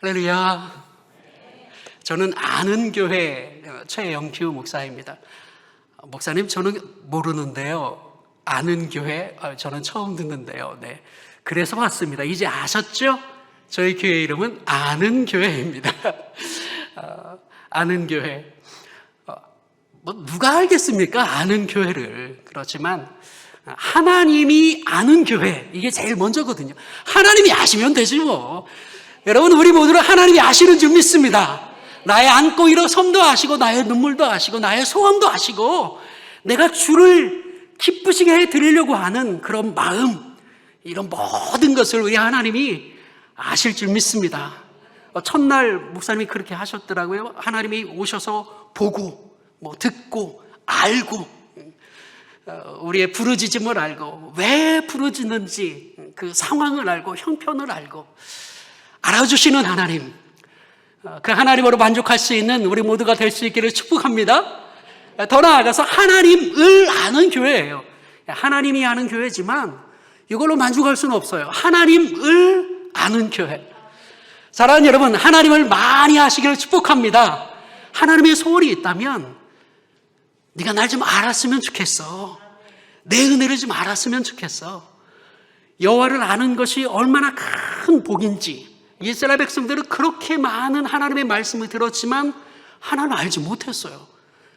할렐루야. 저는 아는 교회 최영규 목사입니다. 목사님, 저는 모르는데요. 아는 교회 저는 처음 듣는데요. 네. 그래서 왔습니다. 이제 아셨죠? 저희 교회 이름은 아는 교회입니다. 아는 교회. 누가 알겠습니까? 아는 교회를. 그렇지만 하나님이 아는 교회, 이게 제일 먼저거든요. 하나님이 아시면 되지 뭐. 여러분, 우리 모두는 하나님이 아시는 줄 믿습니다. 나의 안고 일어섬도 아시고, 나의 눈물도 아시고, 나의 소원도 아시고, 내가 주를 기쁘시게 해드리려고 하는 그런 마음, 이런 모든 것을 우리 하나님이 아실 줄 믿습니다. 첫날 목사님이 그렇게 하셨더라고요. 하나님이 오셔서 보고, 듣고, 알고, 우리의 부르짖음을 알고, 왜 부르짖는지 그 상황을 알고, 형편을 알고 알아주시는 하나님, 그 하나님으로 만족할 수 있는 우리 모두가 될 수 있기를 축복합니다. 더 나아가서 하나님을 아는 교회예요. 하나님이 아는 교회지만 이걸로 만족할 수는 없어요. 하나님을 아는 교회. 사랑하는 여러분, 하나님을 많이 아시기를 축복합니다. 하나님의 소원이 있다면 네가 날 좀 알았으면 좋겠어. 내 은혜를 좀 알았으면 좋겠어. 여호와를 아는 것이 얼마나 큰 복인지. 이스라엘 백성들은 그렇게 많은 하나님의 말씀을 들었지만 하나님을 알지 못했어요.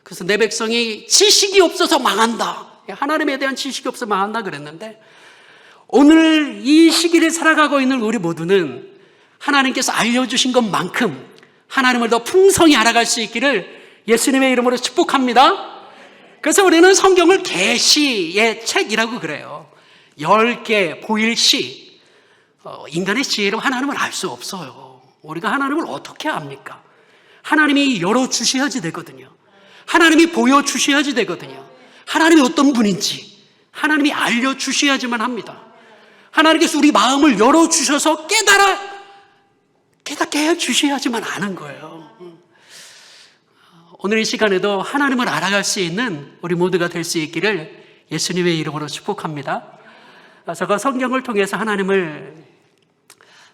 그래서 내 백성이 지식이 없어서 망한다, 하나님에 대한 지식이 없어서 망한다 그랬는데, 오늘 이 시기를 살아가고 있는 우리 모두는 하나님께서 알려주신 것만큼 하나님을 더 풍성히 알아갈 수 있기를 예수님의 이름으로 축복합니다. 그래서 우리는 성경을 계시의 책이라고 그래요. 10개 보일시. 인간의 지혜로 하나님을 알 수 없어요. 우리가 하나님을 어떻게 압니까? 하나님이 열어주셔야지 되거든요. 하나님이 보여주셔야지 되거든요. 하나님이 어떤 분인지 하나님이 알려주셔야지만 합니다. 하나님께서 우리 마음을 열어주셔서 깨닫게 해주셔야지만 아는 거예요. 오늘 이 시간에도 하나님을 알아갈 수 있는 우리 모두가 될 수 있기를 예수님의 이름으로 축복합니다. 제가 성경을 통해서 하나님을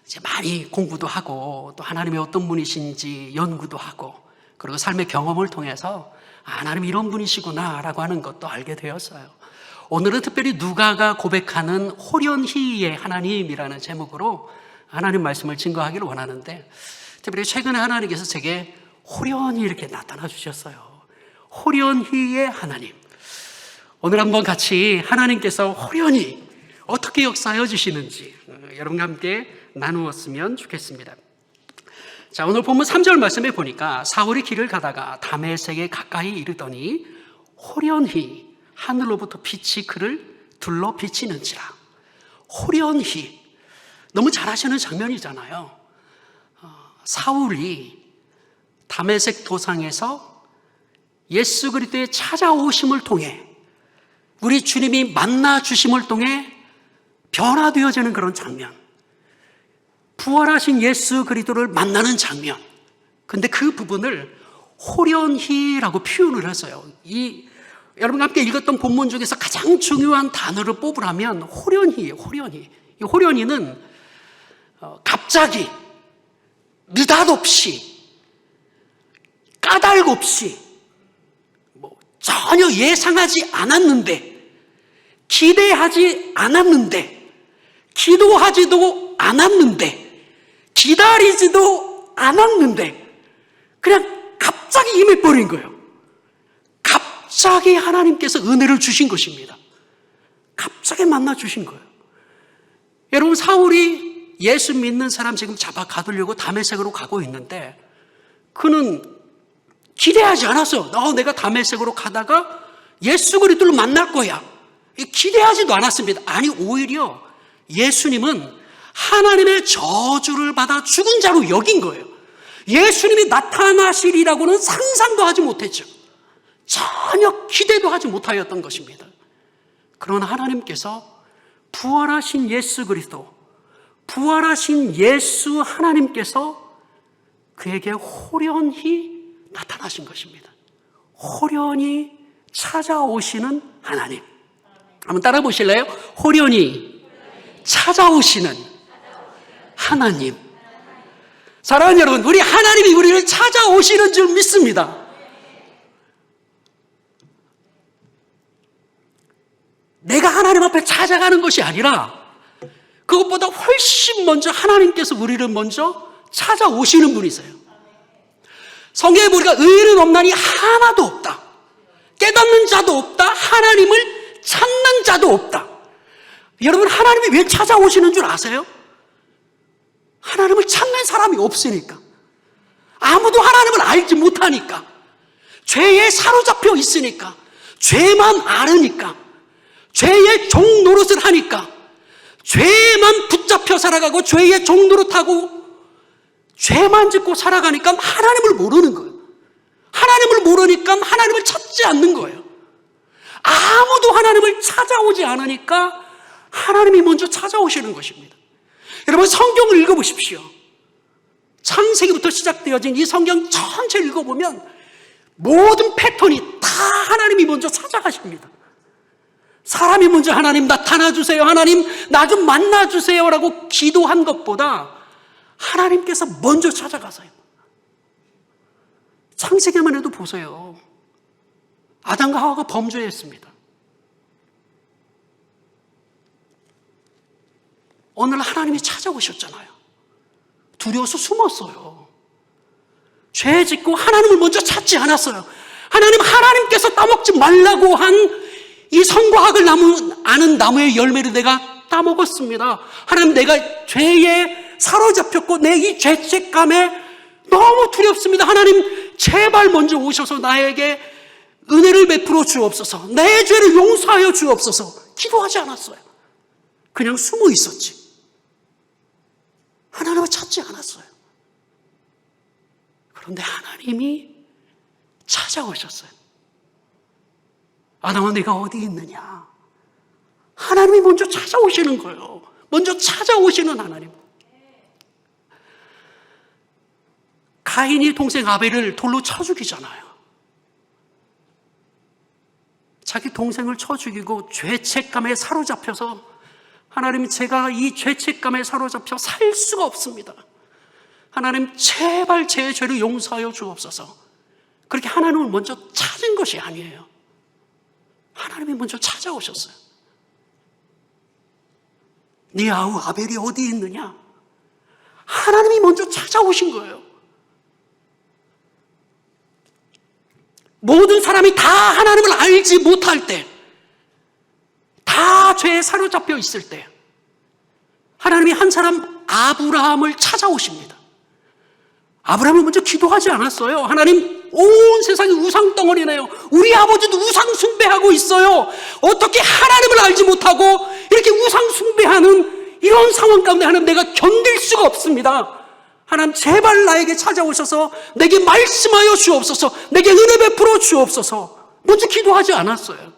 이제 많이 공부도 하고, 또 하나님이 어떤 분이신지 연구도 하고, 그리고 삶의 경험을 통해서 하나님 이런 분이시구나 라고 하는 것도 알게 되었어요. 오늘은 특별히 누가가 고백하는 호련히의 하나님이라는 제목으로 하나님 말씀을 증거하기를 원하는데, 특별히 최근에 하나님께서 제게 호련히 이렇게 나타나 주셨어요. 호련히의 하나님. 오늘 한번 같이 하나님께서 호련히 어떻게 역사하여 주시는지 여러분과 함께 나누었으면 좋겠습니다. 자, 오늘 본문 3절 말씀에 보니까 사울이 길을 가다가 다메섹에 가까이 이르더니 호련히 하늘로부터 빛이 그를 둘러 비치는지라. 호련히, 너무 잘 아시는 장면이잖아요. 사울이 다메섹 도상에서 예수 그리스도의 찾아오심을 통해, 우리 주님이 만나 주심을 통해 변화되어지는 그런 장면, 부활하신 예수 그리스도를 만나는 장면. 근데 그 부분을 호련히라고 표현을 했어요. 여러분과 함께 읽었던 본문 중에서 가장 중요한 단어를 뽑으라면 호련히예요. 호련히. 이 호련히는 갑자기, 느닷없이, 까닭 없이, 전혀 예상하지 않았는데, 기대하지 않았는데, 기도하지도 않았는데, 기다리지도 않았는데 그냥 갑자기 임해버린 거예요. 갑자기 하나님께서 은혜를 주신 것입니다. 갑자기 만나 주신 거예요. 여러분, 사울이 예수 믿는 사람 지금 잡아 가두려고 다메섹으로 가고 있는데, 그는 기대하지 않았어요. 내가 다메섹으로 가다가 예수 그리스도를 만날 거야, 기대하지도 않았습니다. 아니, 오히려 예수님은 하나님의 저주를 받아 죽은 자로 여긴 거예요. 예수님이 나타나시리라고는 상상도 하지 못했죠. 전혀 기대도 하지 못하였던 것입니다. 그러나 하나님께서 부활하신 예수 그리스도, 부활하신 예수 하나님께서 그에게 호련히 나타나신 것입니다. 호련히 찾아오시는 하나님. 한번 따라 보실래요? 호련히 찾아오시는 하나님. 사랑하는 여러분, 우리 하나님이 우리를 찾아오시는 줄 믿습니다. 내가 하나님 앞에 찾아가는 것이 아니라 그것보다 훨씬 먼저 하나님께서 우리를 먼저 찾아오시는 분이세요. 성경에 보니까 의인은 없나니 하나도 없다. 깨닫는 자도 없다. 하나님을 찾는 자도 없다. 여러분, 하나님이 왜 찾아오시는 줄 아세요? 하나님을 찾는 사람이 없으니까. 아무도 하나님을 알지 못하니까. 죄에 사로잡혀 있으니까. 죄만 알으니까. 죄의 종 노릇을 하니까. 죄만 붙잡혀 살아가고 죄의 종 노릇하고 죄만 짓고 살아가니까 하나님을 모르는 거예요. 하나님을 모르니까 하나님을 찾지 않는 거예요. 아무도 하나님을 찾아오지 않으니까 하나님이 먼저 찾아오시는 것입니다. 여러분, 성경을 읽어보십시오. 창세기부터 시작되어진 이 성경 전체 읽어보면 모든 패턴이 다 하나님이 먼저 찾아가십니다. 사람이 먼저 하나님 나타나주세요, 하나님 나 좀 만나주세요 라고 기도한 것보다 하나님께서 먼저 찾아가세요. 창세기만 해도 보세요. 아담과 하와가 범죄했습니다. 어느 날 하나님이 찾아오셨잖아요. 두려워서 숨었어요. 죄 짓고 하나님을 먼저 찾지 않았어요. 하나님께서 따먹지 말라고 한 이 선과학을 아는 나무의 열매를 내가 따먹었습니다. 하나님, 내가 죄에 사로잡혔고 내 이 죄책감에 너무 두렵습니다. 하나님, 제발 먼저 오셔서 나에게 은혜를 베풀어 주옵소서. 내 죄를 용서하여 주옵소서. 기도하지 않았어요. 그냥 숨어 있었지. 하나님을 찾지 않았어요. 그런데 하나님이 찾아오셨어요. 아담아, 내가 어디 있느냐? 하나님이 먼저 찾아오시는 거예요. 먼저 찾아오시는 하나님. 가인이 동생 아벨을 돌로 쳐 죽이잖아요. 자기 동생을 쳐 죽이고 죄책감에 사로잡혀서, 하나님, 제가 이 죄책감에 사로잡혀 살 수가 없습니다. 하나님, 제발 제 죄를 용서하여 주옵소서. 그렇게 하나님을 먼저 찾은 것이 아니에요. 하나님이 먼저 찾아오셨어요. 네 아우 아벨이 어디 있느냐? 하나님이 먼저 찾아오신 거예요. 모든 사람이 다 하나님을 알지 못할 때, 다 죄에 사로잡혀 있을 때, 하나님이 한 사람 아브라함을 찾아오십니다. 아브라함이 먼저 기도하지 않았어요. 하나님, 온 세상이 우상 덩어리네요. 우리 아버지도 우상 숭배하고 있어요. 어떻게 하나님을 알지 못하고 이렇게 우상 숭배하는 이런 상황 가운데 하나님, 내가 견딜 수가 없습니다. 하나님, 제발 나에게 찾아오셔서 내게 말씀하여 주옵소서. 내게 은혜 베풀어 주옵소서. 먼저 기도하지 않았어요.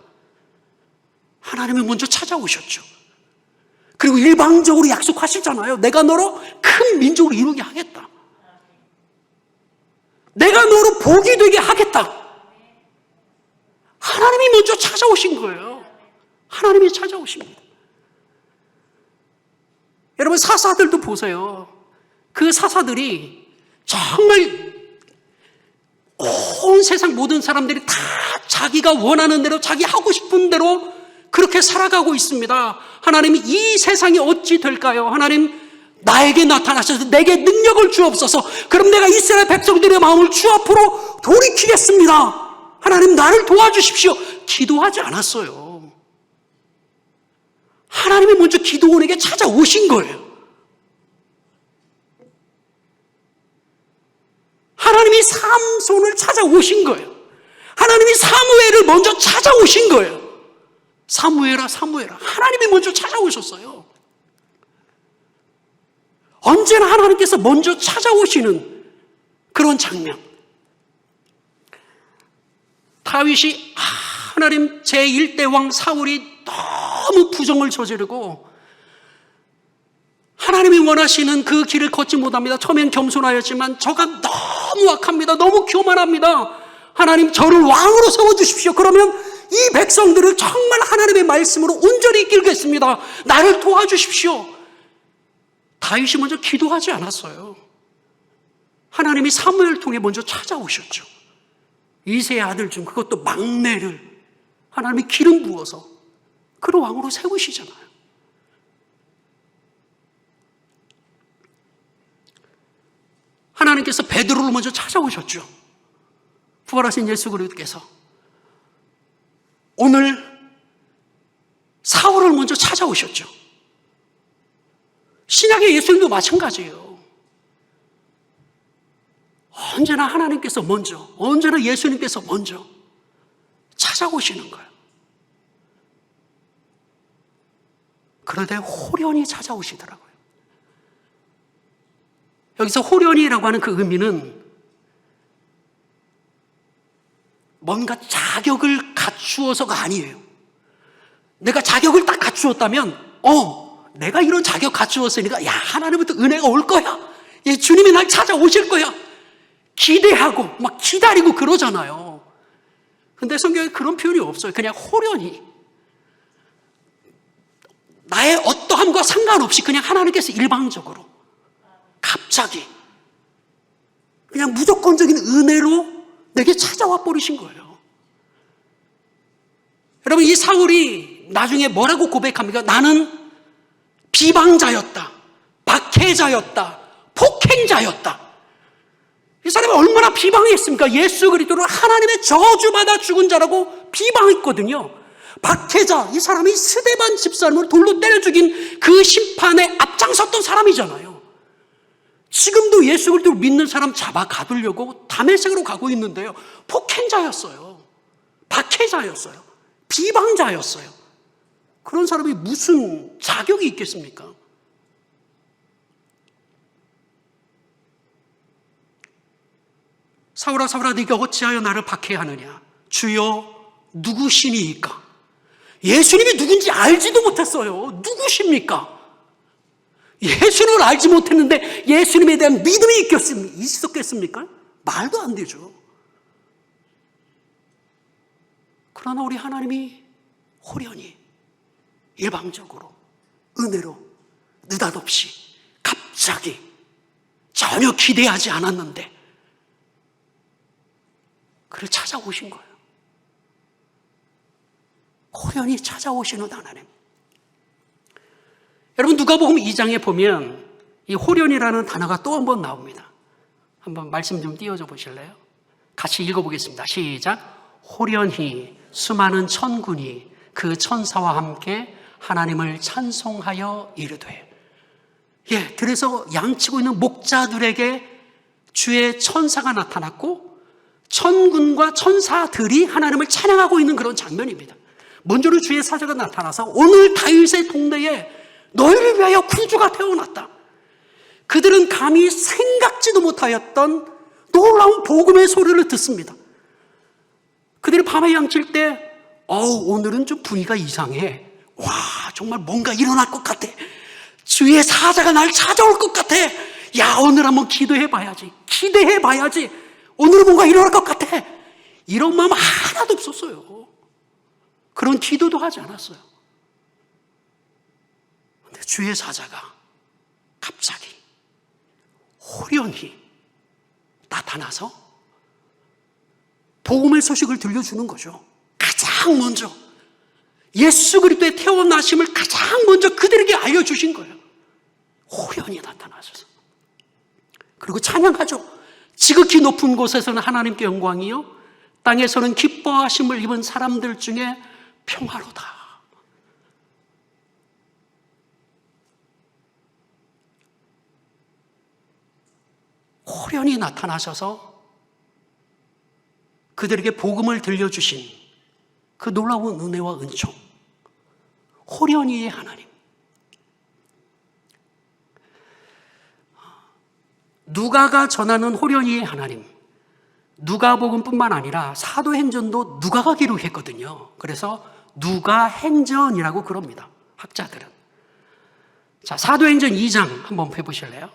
하나님이 먼저 찾아오셨죠. 그리고 일방적으로 약속하시잖아요. 내가 너로 큰 민족을 이루게 하겠다. 내가 너로 복이 되게 하겠다. 하나님이 먼저 찾아오신 거예요. 하나님이 찾아오십니다. 여러분, 사사들도 보세요. 그 사사들이 정말 온 세상 모든 사람들이 다 자기가 원하는 대로, 자기 하고 싶은 대로 그렇게 살아가고 있습니다. 하나님이 이 세상이 어찌 될까요? 하나님, 나에게 나타나셔서 내게 능력을 주옵소서. 그럼 내가 이스라엘 백성들의 마음을 주 앞으로 돌이키겠습니다. 하나님, 나를 도와주십시오. 기도하지 않았어요. 하나님이 먼저 기도원에게 찾아오신 거예요. 하나님이 삼손을 찾아오신 거예요. 하나님이 사무엘을 먼저 찾아오신 거예요. 사무엘아, 사무엘아. 하나님이 먼저 찾아오셨어요. 언제나 하나님께서 먼저 찾아오시는 그런 장면. 다윗이 하나님, 제1대 왕 사울이 너무 부정을 저지르고 하나님이 원하시는 그 길을 걷지 못합니다. 처음엔 겸손하였지만 저가 너무 악합니다. 너무 교만합니다. 하나님, 저를 왕으로 세워주십시오. 그러면 이 백성들을 정말 하나님의 말씀으로 온전히 이끌겠습니다. 나를 도와주십시오. 다윗이 먼저 기도하지 않았어요. 하나님이 사무엘을 통해 먼저 찾아오셨죠. 이새의 아들 중 그것도 막내를 하나님이 기름 부어서 그를 왕으로 세우시잖아요. 하나님께서 베드로를 먼저 찾아오셨죠. 부활하신 예수 그리스도께서 오늘 사울을 먼저 찾아오셨죠. 신약의 예수님도 마찬가지예요. 언제나 하나님께서 먼저, 언제나 예수님께서 먼저 찾아오시는 거예요. 그런데 호련히 찾아오시더라고요. 여기서 호련이라고 하는 그 의미는 뭔가 자격을 갖추어서가 아니에요. 내가 자격을 딱 갖추었다면 내가 이런 자격 갖추었으니까 야, 하나님부터 은혜가 올 거야. 예, 주님이 날 찾아오실 거야. 기대하고 막 기다리고 그러잖아요. 근데 성경에 그런 표현이 없어요. 그냥 호련히 나의 어떠함과 상관없이 그냥 하나님께서 일방적으로 갑자기 그냥 무조건적인 은혜로 내게 찾아와 버리신 거예요. 여러분, 이 사울이 나중에 뭐라고 고백합니까? 나는 비방자였다, 박해자였다, 폭행자였다. 이 사람이 얼마나 비방했습니까? 예수 그리스도를 하나님의 저주받아 죽은 자라고 비방했거든요. 박해자, 이 사람이 스데반 집사람을 돌로 때려 죽인 그 심판에 앞장섰던 사람이잖아요. 지금도 예수 그리스도를 믿는 사람 잡아 가두려고 다메섹으로 가고 있는데요. 폭행자였어요. 박해자였어요. 비방자였어요. 그런 사람이 무슨 자격이 있겠습니까? 사울아, 사울아, 네가 어찌하여 나를 박해하느냐? 주여, 누구시니이까? 예수님이 누군지 알지도 못했어요. 누구십니까? 예수님을 알지 못했는데 예수님에 대한 믿음이 있었겠습니까? 말도 안 되죠. 그러나 우리 하나님이 호련히 일방적으로 은혜로 느닷없이 갑자기 전혀 기대하지 않았는데 그를 찾아오신 거예요. 호련히 찾아오시는 하나님. 여러분, 누가복음 2장에 보면 이 호련이라는 단어가 또 한 번 나옵니다. 한번 말씀 좀 띄워줘 보실래요? 같이 읽어보겠습니다. 시작. 호련히 수많은 천군이 그 천사와 함께 하나님을 찬송하여 이르되. 예, 그래서 양치고 있는 목자들에게 주의 천사가 나타났고 천군과 천사들이 하나님을 찬양하고 있는 그런 장면입니다. 먼저는 주의 사자가 나타나서 오늘 다윗의 동네에 너희를 위하여 구주가 태어났다. 그들은 감히 생각지도 못하였던 놀라운 복음의 소리를 듣습니다. 그들이 밤에 양칠 때 오늘은 좀 분위기가 이상해. 와, 정말 뭔가 일어날 것 같아. 주의 사자가 날 찾아올 것 같아. 야, 오늘 한번 기도해봐야지. 기대해봐야지. 오늘은 뭔가 일어날 것 같아. 이런 마음 하나도 없었어요. 그런 기도도 하지 않았어요. 근데 주의 사자가 갑자기 호련히 나타나서 복음의 소식을 들려주는 거죠. 가장 먼저 예수 그리스도의 태어나심을 가장 먼저 그들에게 알려주신 거예요. 호련히 나타나셔서. 그리고 찬양하죠. 지극히 높은 곳에서는 하나님께 영광이요, 땅에서는 기뻐하심을 입은 사람들 중에 평화로다. 호련히 나타나셔서 그들에게 복음을 들려주신 그 놀라운 은혜와 은총, 호련히의 하나님. 누가가 전하는 호련히의 하나님, 누가복음뿐만 아니라 사도행전도 누가가 기록했거든요. 그래서 누가행전이라고 그럽니다, 학자들은. 자, 사도행전 2장 한번 해보실래요?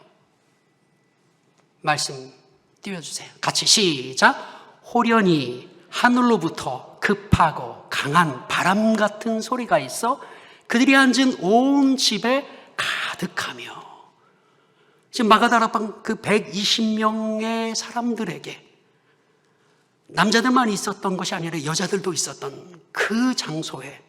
말씀 띄워주세요. 같이 시작. 호련히 하늘로부터 급하고 강한 바람 같은 소리가 있어 그들이 앉은 온 집에 가득하며. 지금 마가다락방 그 120명의 사람들에게 남자들만 있었던 것이 아니라 여자들도 있었던 그 장소에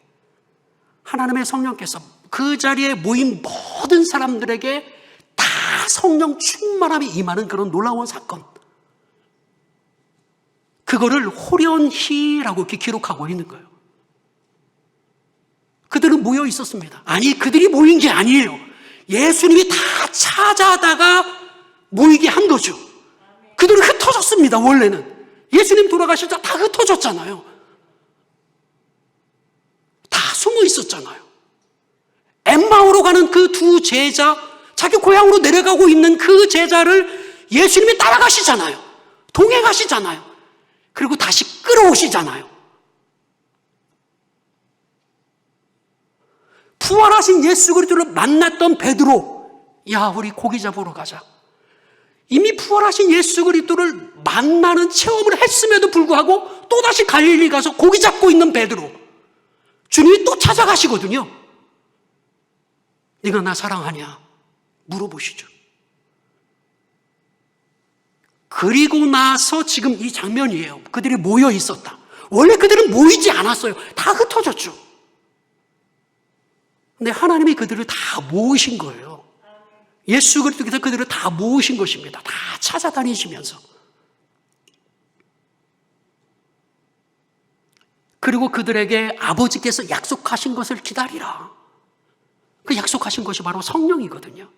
하나님의 성령께서 그 자리에 모인 모든 사람들에게 다 성령 충만함이 임하는 그런 놀라운 사건, 그거를 호련히라고 이렇게 기록하고 있는 거예요. 그들은 모여 있었습니다. 아니, 그들이 모인 게 아니에요. 예수님이 다 찾아다가 모이게 한 거죠. 그들은 흩어졌습니다. 원래는 예수님 돌아가실 때 다 흩어졌잖아요. 다 숨어 있었잖아요. 엠마오로 가는 그 두 제자, 자기 고향으로 내려가고 있는 그 제자를 예수님이 따라가시잖아요. 동행하시잖아요. 그리고 다시 끌어오시잖아요. 부활하신 예수 그리스도를 만났던 베드로, 야, 우리 고기 잡으러 가자. 이미 부활하신 예수 그리스도를 만나는 체험을 했음에도 불구하고 또다시 갈릴리 가서 고기 잡고 있는 베드로, 주님이 또 찾아가시거든요. 네가 나 사랑하냐? 물어보시죠. 그리고 나서 지금 이 장면이에요. 그들이 모여 있었다. 원래 그들은 모이지 않았어요. 다 흩어졌죠. 근데 하나님이 그들을 다 모으신 거예요. 예수 그리스도께서 그들을 다 모으신 것입니다. 다 찾아다니시면서. 그리고 그들에게 아버지께서 약속하신 것을 기다리라. 그 약속하신 것이 바로 성령이거든요.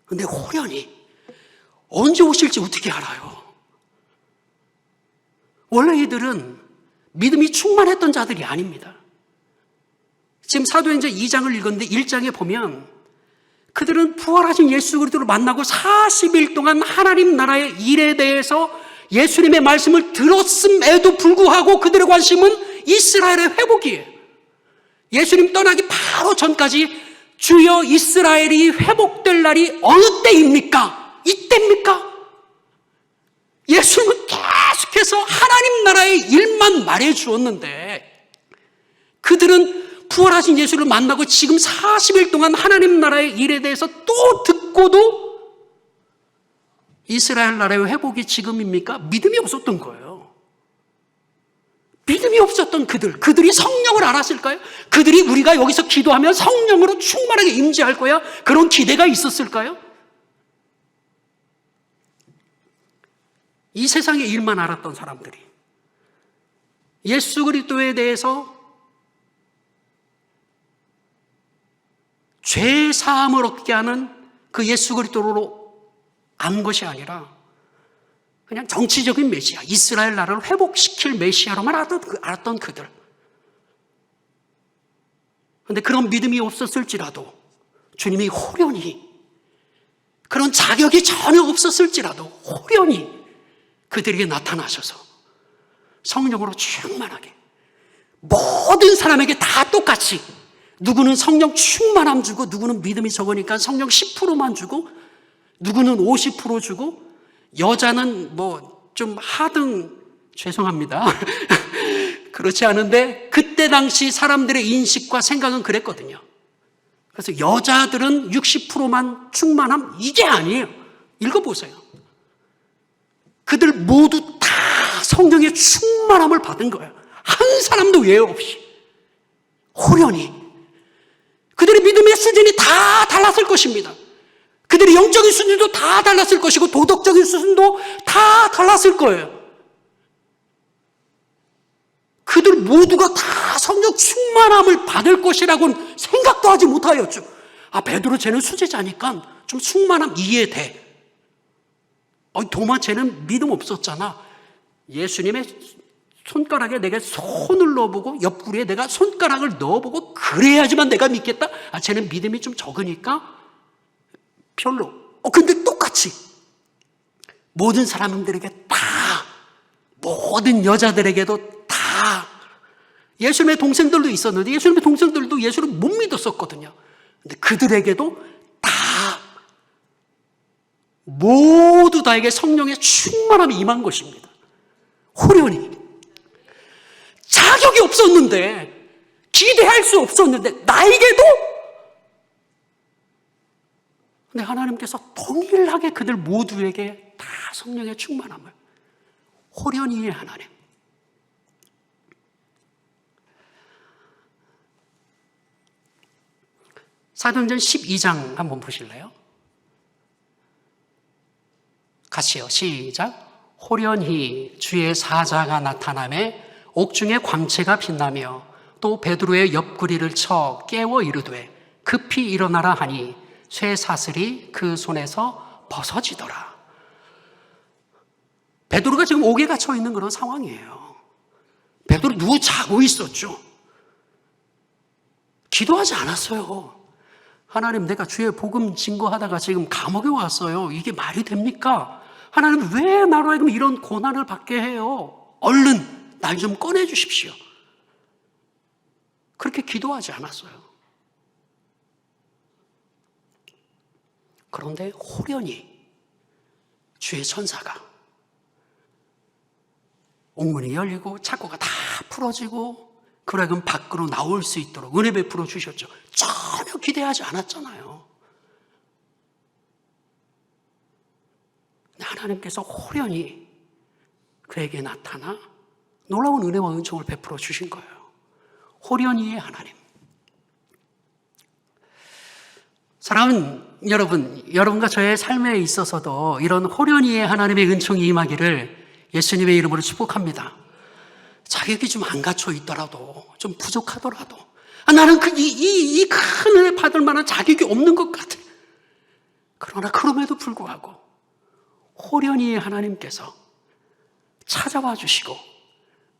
근데 호련히 언제 오실지 어떻게 알아요? 원래 이들은 믿음이 충만했던 자들이 아닙니다. 지금 사도행전 2장을 읽었는데 1장에 보면 그들은 부활하신 예수 그리스도를 만나고 40일 동안 하나님 나라의 일에 대해서 예수님의 말씀을 들었음에도 불구하고 그들의 관심은 이스라엘의 회복이에요. 예수님 떠나기 바로 전까지 주여 이스라엘이 회복될 날이 어느 때입니까? 이때입니까? 예수님은 계속해서 하나님 나라의 일만 말해 주었는데 그들은 부활하신 예수를 만나고 지금 40일 동안 하나님 나라의 일에 대해서 또 듣고도 이스라엘 나라의 회복이 지금입니까? 믿음이 없었던 거예요. 믿음이 없었던 그들이 성령을 알았을까요? 그들이 우리가 여기서 기도하면 성령으로 충만하게 임재할 거야? 그런 기대가 있었을까요? 이 세상의 일만 알았던 사람들이 예수 그리스도에 대해서 죄 사함을 얻게 하는 그 예수 그리스도로 안 것이 아니라 그냥 정치적인 메시아, 이스라엘 나라를 회복시킬 메시아로만 알았던 그들. 그런데 그런 믿음이 없었을지라도 주님이 호련히, 그런 자격이 전혀 없었을지라도 호련히 그들에게 나타나셔서 성령으로 충만하게 모든 사람에게 다 똑같이, 누구는 성령 충만함 주고 누구는 믿음이 적으니까 성령 10%만 주고 누구는 50% 주고 여자는 뭐 좀 하등, 죄송합니다. 그렇지 않은데 그때 당시 사람들의 인식과 생각은 그랬거든요. 그래서 여자들은 60%만 충만함, 이게 아니에요. 읽어보세요. 그들 모두 다 성령의 충만함을 받은 거예요. 한 사람도 예외 없이. 호련히. 그들의 믿음의 수준이 다 달랐을 것입니다. 그들의 영적인 수준도 다 달랐을 것이고 도덕적인 수준도 다 달랐을 거예요. 그들 모두가 다 성령 충만함을 받을 것이라고는 생각도 하지 못하였죠. 아, 베드로 쟤는 수제자니까 좀 충만함 이해돼. 도마 쟤는 믿음 없었잖아. 예수님의 손가락에 내가 손을 넣어보고 옆구리에 내가 손가락을 넣어보고 그래야지만 내가 믿겠다. 아, 쟤는 믿음이 좀 적으니까 별로. 근데 똑같이 모든 사람들에게 다, 모든 여자들에게도 다, 예수님의 동생들도 있었는데 예수님의 동생들도 예수를 못 믿었었거든요. 근데 그들에게도 다, 모두 다에게 성령의 충만함이 임한 것입니다. 호련히. 자격이 없었는데, 기대할 수 없었는데 나에게도 근데 하나님께서 동일하게 그들 모두에게 다 성령의 충만함을, 호련히의 하나님. 사도행전 12장 한번 보실래요? 같이요. 시작. 호련히 주의 사자가 나타나매 옥중에 광채가 빛나며 또 베드로의 옆구리를 쳐 깨워 이르되 급히 일어나라 하니 쇠사슬이 그 손에서 벗어지더라. 베드로가 지금 옥에 갇혀 있는 그런 상황이에요. 베드로 누워 자고 있었죠. 기도하지 않았어요. 하나님, 내가 주의 복음 증거하다가 지금 감옥에 왔어요. 이게 말이 됩니까? 하나님, 왜 나로 하여금 이런 고난을 받게 해요? 얼른 날 좀 꺼내 주십시오. 그렇게 기도하지 않았어요. 그런데 호련히 주의 천사가 옥문이 열리고 창고가 다 풀어지고 그러면 밖으로 나올 수 있도록 은혜 베풀어 주셨죠. 전혀 기대하지 않았잖아요. 하나님께서 호련히 그에게 나타나 놀라운 은혜와 은총을 베풀어 주신 거예요. 호련히의 하나님. 사랑하는 여러분, 여러분과 저의 삶에 있어서도 이런 호련히의 하나님의 은총이 임하기를 예수님의 이름으로 축복합니다. 자격이 좀 안 갖춰 있더라도, 좀 부족하더라도, 나는 이 큰 은혜 받을 만한 자격이 없는 것 같아. 그러나 그럼에도 불구하고 호련히의 하나님께서 찾아와 주시고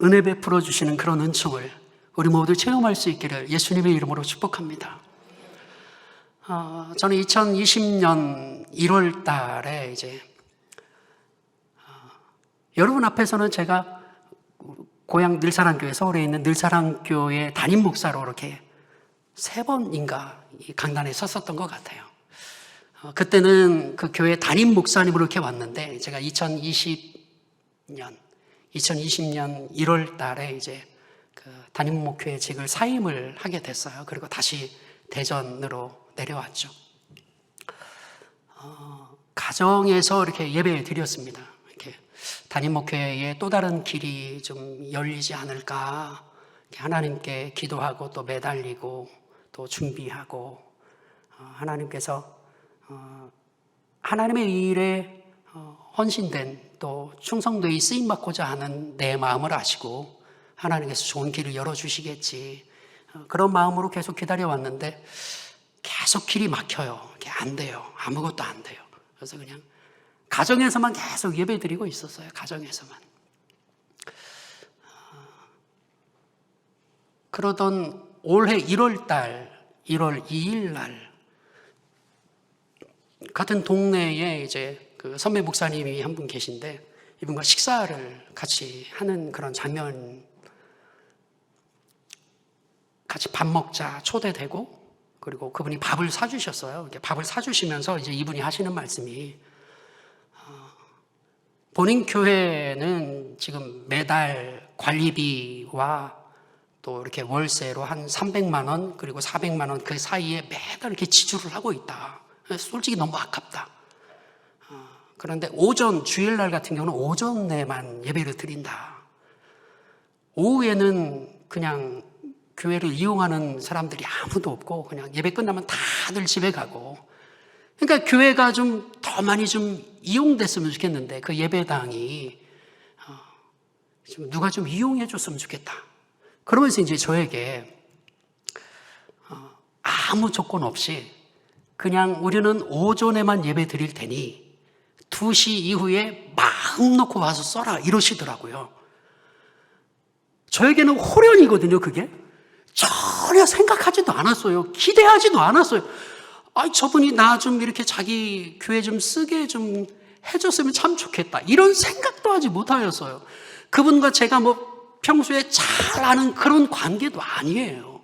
은혜 베풀어 주시는 그런 은총을 우리 모두 체험할 수 있기를 예수님의 이름으로 축복합니다. 저는 2020년 1월 달에 이제 여러분 앞에서는 제가 고향 늘사랑교회, 서울에 있는 늘사랑교회 담임 목사로 이렇게 3번인가 강단에 섰었던 것 같아요. 그때는 그 교회 담임 목사님으로 이렇게 왔는데, 제가 2020년 1월 달에 이제 그 담임 목회직을 사임을 하게 됐어요. 그리고 다시 대전으로 내려왔죠. 가정에서 이렇게 예배 드렸습니다. 이렇게 담임 목회에 또 다른 길이 좀 열리지 않을까, 하나님께 기도하고 또 매달리고 또 준비하고, 하나님께서 하나님의 일에 헌신된 또 충성되이 쓰임받고자 하는 내 마음을 아시고 하나님께서 좋은 길을 열어주시겠지, 그런 마음으로 계속 기다려왔는데 계속 길이 막혀요. 안 돼요. 아무것도 안 돼요. 그래서 그냥 가정에서만 계속 예배 드리고 있었어요. 가정에서만. 그러던 올해 1월 2일 날 같은 동네에 이제 그 선배 목사님이 한 분 계신데, 이분과 식사를 같이 하는 그런 장면, 같이 밥 먹자 초대되고, 그리고 그분이 밥을 사주셨어요. 이렇게 밥을 사주시면서 이제 이분이 하시는 말씀이, 본인 교회는 지금 매달 관리비와 또 이렇게 월세로 한 300만 원 그리고 400만 원 그 사이에 매달 이렇게 지출을 하고 있다. 솔직히 너무 아깝다. 그런데 주일날 같은 경우는 오전에만 예배를 드린다. 오후에는 그냥 교회를 이용하는 사람들이 아무도 없고 그냥 예배 끝나면 다들 집에 가고, 그러니까 교회가 좀 더 많이 좀 이용됐으면 좋겠는데 그 예배당이 좀 누가 좀 이용해 줬으면 좋겠다. 그러면서 이제 저에게 아무 조건 없이 그냥 우리는 오전에만 예배 드릴 테니 2시 이후에 마음 놓고 와서 써라, 이러시더라고요. 저에게는 호련이거든요, 그게. 전혀 생각하지도 않았어요. 기대하지도 않았어요. 저분이 나 좀 이렇게 자기 교회 좀 쓰게 좀 해줬으면 참 좋겠다, 이런 생각도 하지 못하였어요. 그분과 제가 뭐 평소에 잘 아는 그런 관계도 아니에요.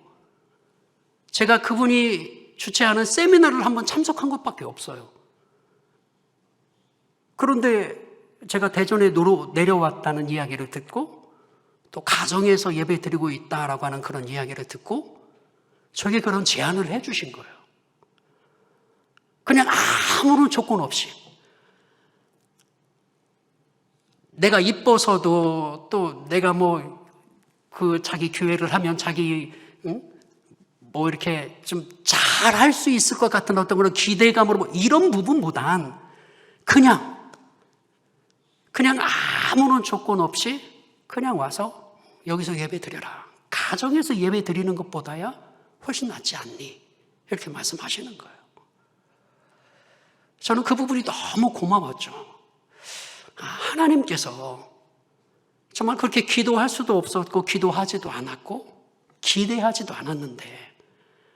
제가 그분이 주최하는 세미나를 한번 참석한 것밖에 없어요. 그런데 제가 대전에 내려왔다는 이야기를 듣고, 또 가정에서 예배 드리고 있다라고 하는 그런 이야기를 듣고 저에게 그런 제안을 해 주신 거예요. 그냥 아무런 조건 없이. 내가 이뻐서도 또 내가 자기 교회를 하면 자기, 이렇게 좀 잘할 수 있을 것 같은 어떤 그런 기대감으로 이런 부분보단 그냥 아무런 조건 없이 그냥 와서 여기서 예배 드려라. 가정에서 예배 드리는 것보다야 훨씬 낫지 않니? 이렇게 말씀하시는 거예요. 저는 그 부분이 너무 고마웠죠. 하나님께서 정말 그렇게 기도할 수도 없었고 기도하지도 않았고 기대하지도 않았는데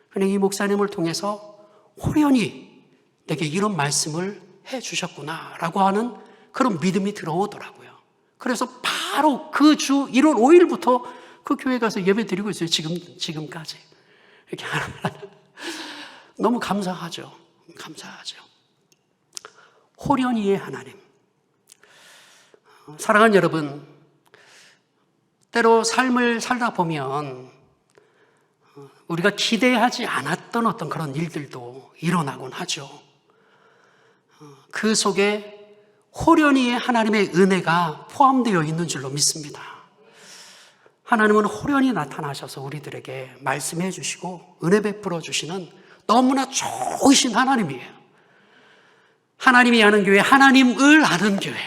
그냥 이 목사님을 통해서 호련히 내게 이런 말씀을 해 주셨구나라고 하는 그런 믿음이 들어오더라고요. 그래서 바로 그 주 1월 5일부터 그 교회 가서 예배 드리고 있어요. 지금까지. 이렇게 너무 감사하죠. 호련히의 하나님. 사랑하는 여러분, 때로 삶을 살다 보면 우리가 기대하지 않았던 어떤 그런 일들도 일어나곤 하죠. 그 속에 호련히의 하나님의 은혜가 포함되어 있는 줄로 믿습니다. 하나님은 호련히 나타나셔서 우리들에게 말씀해 주시고 은혜 베풀어 주시는 너무나 좋으신 하나님이에요. 하나님이 아는 교회, 하나님을 아는 교회.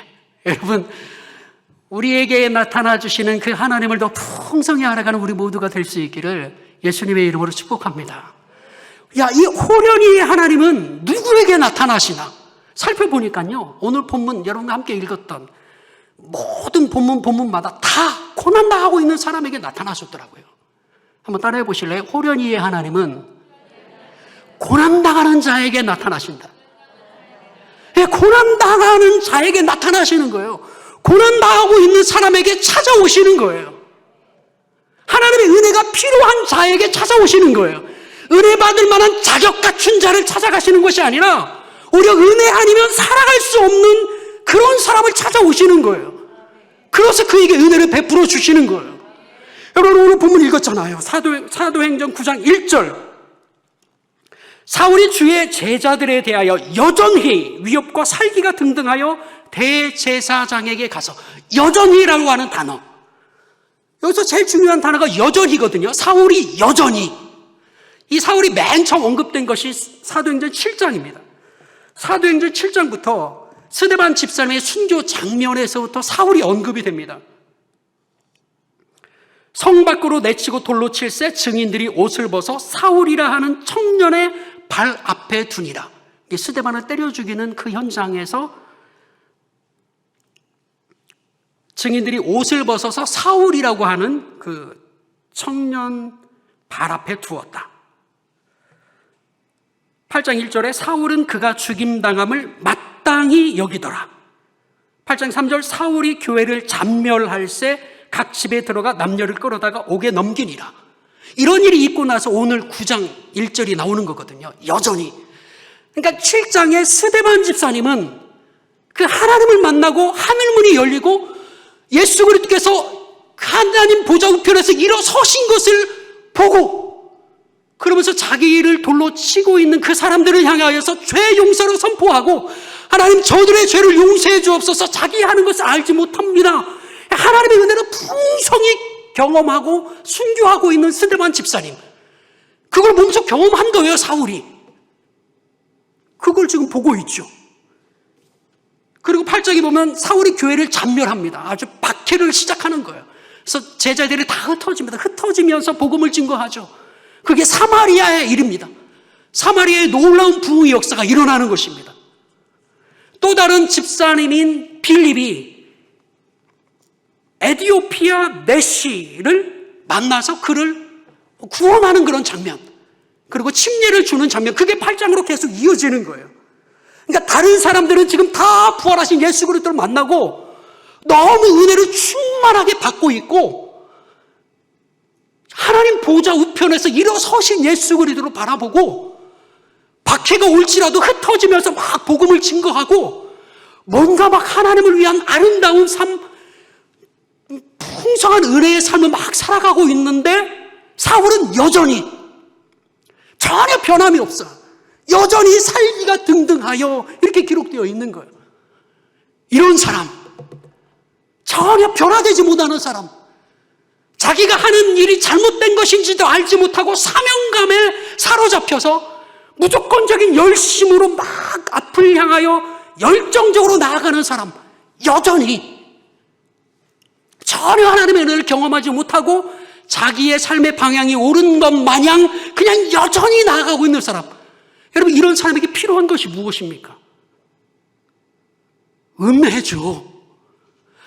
여러분, 우리에게 나타나 주시는 그 하나님을 더 풍성히 알아가는 우리 모두가 될 수 있기를 예수님의 이름으로 축복합니다. 이 호련히의 하나님은 누구에게 나타나시나? 살펴보니까요, 오늘 본문 여러분과 함께 읽었던 모든 본문마다 다 고난당하고 있는 사람에게 나타나셨더라고요. 한번 따라해 보실래요? 호련히의 하나님은 고난당하는 자에게 나타나신다. 고난당하는 자에게 나타나시는 거예요. 고난당하고 있는 사람에게 찾아오시는 거예요. 하나님의 은혜가 필요한 자에게 찾아오시는 거예요. 은혜 받을 만한 자격 갖춘 자를 찾아가시는 것이 아니라 오히려 은혜 아니면 살아갈 수 없는 그런 사람을 찾아오시는 거예요. 그래서 그에게 은혜를 베풀어 주시는 거예요. 여러분, 오늘 본문 읽었잖아요. 사도행전 9장 1절. 사울이 주의 제자들에 대하여 여전히 위협과 살기가 등등하여 대제사장에게 가서, 여전히라고 하는 단어, 여기서 제일 중요한 단어가 여전히거든요. 사울이 여전히. 이 사울이 맨 처음 언급된 것이 사도행전 7장입니다. 사도행전 7장부터 스데반 집사님의 순교 장면에서부터 사울이 언급이 됩니다. 성 밖으로 내치고 돌로 칠새 증인들이 옷을 벗어 사울이라 하는 청년의 발 앞에 두니라. 스데반을 때려 죽이는 그 현장에서 증인들이 옷을 벗어서 사울이라고 하는 그 청년 발 앞에 두었다. 8장 1절에 사울은 그가 죽임당함을 마땅히 여기더라. 8장 3절 사울이 교회를 잔멸할새 각 집에 들어가 남녀를 끌어다가 옥에 넘기니라. 이런 일이 있고 나서 오늘 9장 1절이 나오는 거거든요. 여전히. 그러니까 7장의 스데반 집사님은 그 하나님을 만나고 하늘문이 열리고 예수 그리스도께서 하나님 보좌 우편에서 일어서신 것을 보고 그러면서 자기를 돌로 치고 있는 그 사람들을 향하여서 죄 용서를 선포하고 하나님 저들의 죄를 용서해 주옵소서. 자기 하는 것을 알지 못합니다. 하나님의 은혜를 풍성히 경험하고 순교하고 있는 스데반 집사님, 그걸 몸소 경험한 거예요. 사울이 그걸 지금 보고 있죠. 그리고 8장에 보면 사울이 교회를 잔멸합니다. 아주 박해를 시작하는 거예요. 그래서 제자들이 다 흩어집니다. 흩어지면서 복음을 증거하죠. 그게 사마리아에 이릅니다. 사마리아의 놀라운 부흥의 역사가 일어나는 것입니다. 또 다른 집사님인 빌립이 에디오피아 내시를 만나서 그를 구원하는 그런 장면, 그리고 침례를 주는 장면, 그게 8장으로 계속 이어지는 거예요. 그러니까 다른 사람들은 지금 다 부활하신 예수 그리스도를 만나고 너무 은혜를 충만하게 받고 있고 하나님 보좌 우편에서 일어서신 예수 그리스도를 바라보고 박해가 올지라도 흩어지면서 막 복음을 증거하고 뭔가 막 하나님을 위한 아름다운 삶, 풍성한 은혜의 삶을 막 살아가고 있는데 사울은 여전히 전혀 변함이 없어요. 여전히 살기가 등등하여 이렇게 기록되어 있는 거예요. 이런 사람, 전혀 변화되지 못하는 사람, 자기가 하는 일이 잘못된 것인지도 알지 못하고 사명감에 사로잡혀서 무조건적인 열심으로 막 앞을 향하여 열정적으로 나아가는 사람, 여전히 전혀 하나님의 은혜를 경험하지 못하고 자기의 삶의 방향이 옳은 것 마냥 그냥 여전히 나아가고 있는 사람, 여러분, 이런 사람에게 필요한 것이 무엇입니까? 은혜죠.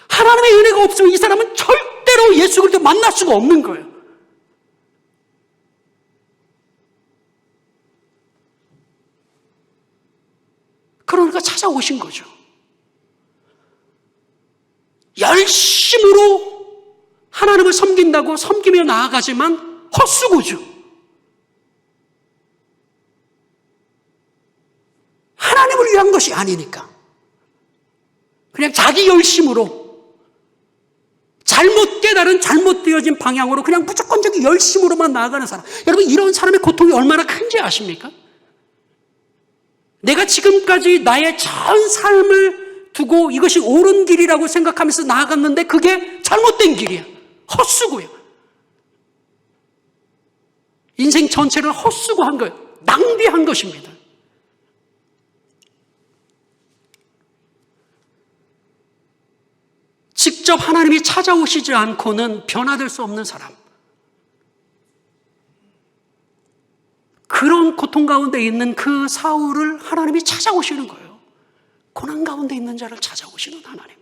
하나님의 은혜가 없으면 이 사람은 절대로 예수 그리스도 만날 수가 없는 거예요. 그러니까 찾아오신 거죠. 열심으로 하나님을 섬긴다고 섬기며 나아가지만 헛수고죠. 하나님을 위한 것이 아니니까 그냥 자기 열심으로 잘못 깨달은 잘못되어진 방향으로 그냥 무조건적인 열심으로만 나아가는 사람, 여러분, 이런 사람의 고통이 얼마나 큰지 아십니까? 내가 지금까지 나의 전 삶을 두고 이것이 옳은 길이라고 생각하면서 나아갔는데 그게 잘못된 길이야. 헛수고야. 인생 전체를 헛수고한 거예요. 낭비한 것입니다. 직접 하나님이 찾아오시지 않고는 변화될 수 없는 사람, 그런 고통 가운데 있는 그 사울을 하나님이 찾아오시는 거예요. 고난 가운데 있는 자를 찾아오시는 하나님.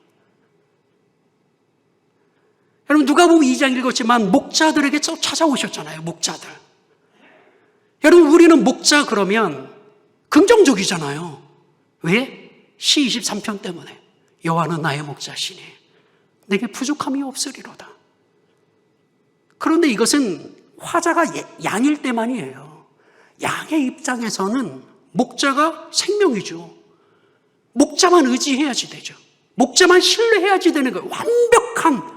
여러분, 누가복음 2장 읽었지만 목자들에게 찾아오셨잖아요. 목자들. 여러분, 우리는 목자 그러면 긍정적이잖아요. 왜? 시 23편 때문에. 여호와는 나의 목자시니 내게 부족함이 없으리로다. 그런데 이것은 화자가 양일 때만이에요. 양의 입장에서는 목자가 생명이죠. 목자만 의지해야지 되죠. 목자만 신뢰해야지 되는 거예요. 완벽한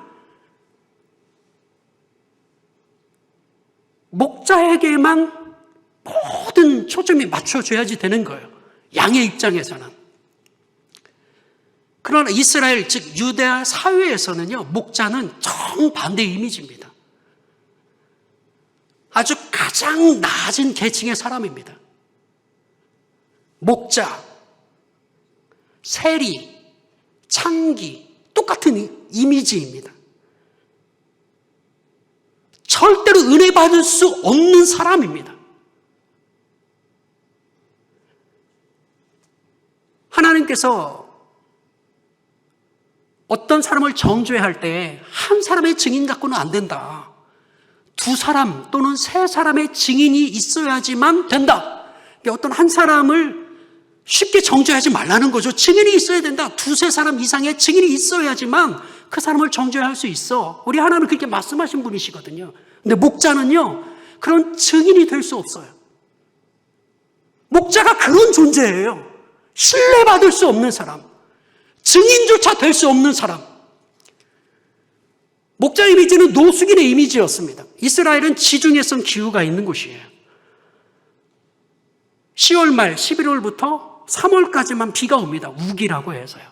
목자에게만 모든 초점이 맞춰져야지 되는 거예요. 양의 입장에서는. 그러나 이스라엘, 즉 유대아 사회에서는요, 목자는 정반대의 이미지입니다. 아주 가장 낮은 계층의 사람입니다. 목자, 세리, 창기, 똑같은 이미지입니다. 절대로 은혜 받을 수 없는 사람입니다. 하나님께서 어떤 사람을 정죄할 때 한 사람의 증인 갖고는 안 된다. 두 사람 또는 세 사람의 증인이 있어야지만 된다. 어떤 한 사람을 쉽게 정죄하지 말라는 거죠. 증인이 있어야 된다. 두세 사람 이상의 증인이 있어야지만 그 사람을 정죄할 수 있어. 우리 하나님은 그렇게 말씀하신 분이시거든요. 근데 목자는요, 그런 증인이 될 수 없어요. 목자가 그런 존재예요. 신뢰받을 수 없는 사람, 증인조차 될 수 없는 사람. 목자 이미지는 노숙인의 이미지였습니다. 이스라엘은 지중해성 기후가 있는 곳이에요. 10월 말 11월부터 3월까지만 비가 옵니다. 우기라고 해서요.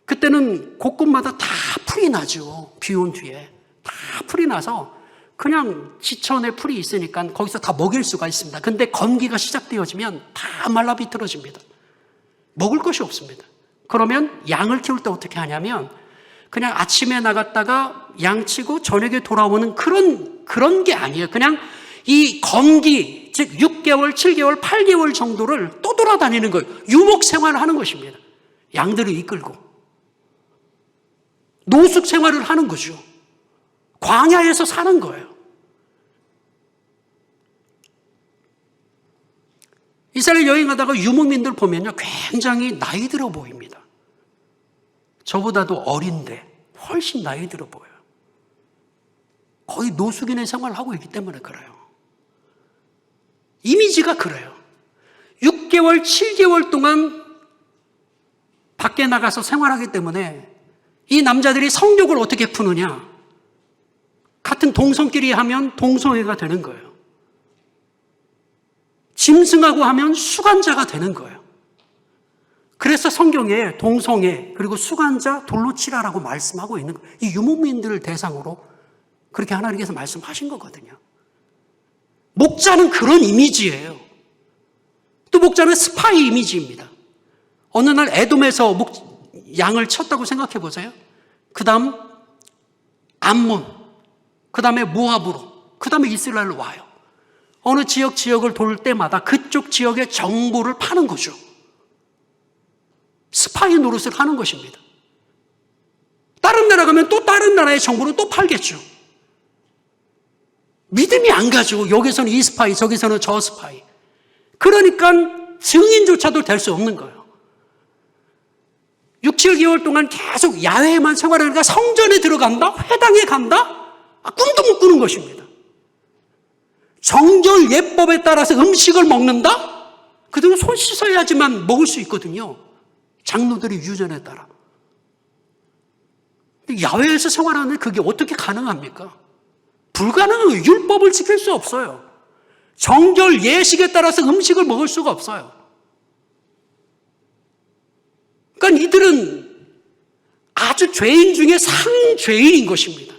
그때는 곳곳마다 다 풀이 나죠. 비 온 뒤에 다 풀이 나서 그냥 지천에 풀이 있으니까 거기서 다 먹일 수가 있습니다. 근데 건기가 시작되어지면 다 말라 비틀어집니다. 먹을 것이 없습니다. 그러면 양을 키울 때 어떻게 하냐면 그냥 아침에 나갔다가 양치고 저녁에 돌아오는 그런 게 아니에요. 그냥 이 건기, 즉 6개월, 7개월, 8개월 정도를 떠돌아다니는 거예요. 유목 생활을 하는 것입니다. 양들을 이끌고 노숙 생활을 하는 거죠. 광야에서 사는 거예요. 이스라엘 여행하다가 유목민들 보면요, 굉장히 나이 들어 보입니다. 저보다도 어린데 훨씬 나이 들어 보여요. 거의 노숙인의 생활을 하고 있기 때문에 그래요. 이미지가 그래요. 6개월, 7개월 동안 밖에 나가서 생활하기 때문에 이 남자들이 성욕을 어떻게 푸느냐? 같은 동성끼리 하면 동성애가 되는 거예요. 짐승하고 하면 수간자가 되는 거예요. 그래서 성경에 동성애 그리고 수간자 돌로 치라라고 말씀하고 있는 거예요. 이 유목민들을 대상으로 그렇게 하나님께서 말씀하신 거거든요. 목자는 그런 이미지예요. 또 목자는 스파이 이미지입니다. 어느 날 에돔에서 양을 쳤다고 생각해 보세요. 그 다음 암몬, 그 다음에 모압으로, 그 다음에 이스라엘로 와요. 어느 지역을 돌 때마다 그쪽 지역의 정보를 파는 거죠. 스파이 노릇을 하는 것입니다. 다른 나라 가면 또 다른 나라의 정보를 또 팔겠죠. 믿음이 안 가죠. 여기서는 이 스파이, 저기서는 저 스파이. 그러니까 증인조차도 될 수 없는 거예요. 6, 7개월 동안 계속 야외에만 생활하니까 성전에 들어간다? 회당에 간다? 꿈도 못 꾸는 것입니다. 정결 예법에 따라서 음식을 먹는다? 그들은 손 씻어야지만 먹을 수 있거든요. 장로들의 유전에 따라. 야외에서 생활하는 그게 어떻게 가능합니까? 불가능해요. 율법을 지킬 수 없어요. 정결 예식에 따라서 음식을 먹을 수가 없어요. 그러니까 이들은 아주 죄인 중에 상죄인인 것입니다.